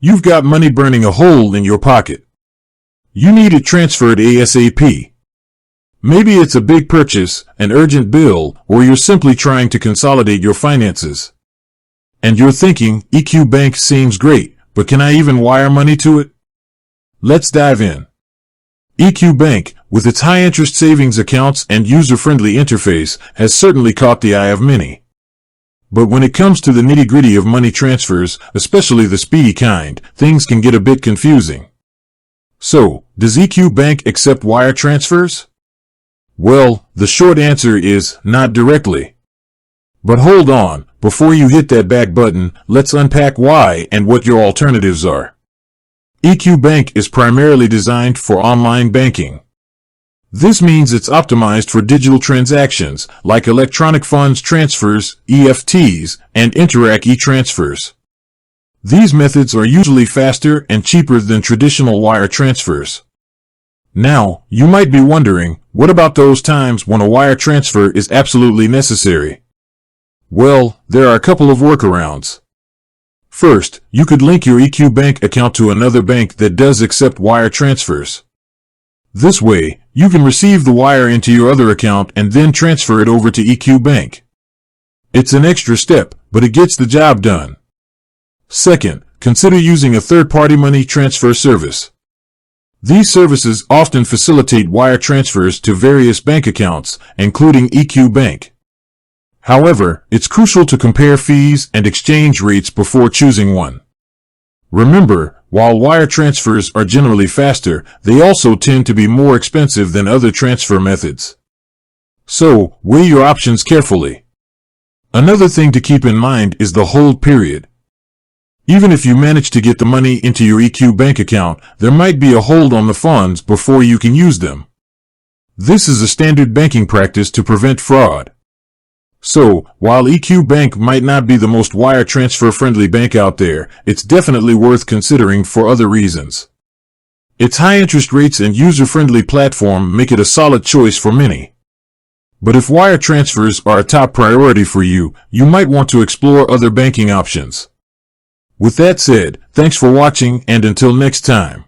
You've got money burning a hole in your pocket. You need it transferred ASAP. Maybe it's a big purchase, an urgent bill, or you're simply trying to consolidate your finances. And you're thinking, EQ Bank seems great, but can I even wire money to it? Let's dive in. EQ Bank, with its high-interest savings accounts and user-friendly interface, has certainly caught the eye of many. But when it comes to the nitty-gritty of money transfers, especially the speedy kind, things can get a bit confusing. So, does EQ Bank accept wire transfers? Well, the short answer is, not directly. But hold on, before you hit that back button, let's unpack why and what your alternatives are. EQ Bank is primarily designed for online banking. This means it's optimized for digital transactions, like electronic funds transfers, EFTs, and Interac e-transfers. These methods are usually faster and cheaper than traditional wire transfers. Now, you might be wondering, what about those times when a wire transfer is absolutely necessary? Well, there are a couple of workarounds. First, you could link your EQ Bank account to another bank that does accept wire transfers. This way, you can receive the wire into your other account and then transfer it over to EQ Bank. It's an extra step, but it gets the job done. Second, consider using a third-party money transfer service. These services often facilitate wire transfers to various bank accounts, including EQ Bank. However, it's crucial to compare fees and exchange rates before choosing one. Remember, while wire transfers are generally faster, they also tend to be more expensive than other transfer methods. So, weigh your options carefully. Another thing to keep in mind is the hold period. Even if you manage to get the money into your EQ Bank account, there might be a hold on the funds before you can use them. This is a standard banking practice to prevent fraud. So, while EQ Bank might not be the most wire transfer friendly bank out there, it's definitely worth considering for other reasons. Its high interest rates and user-friendly platform make it a solid choice for many. But if wire transfers are a top priority for you, you might want to explore other banking options. With that said, thanks for watching, and until next time.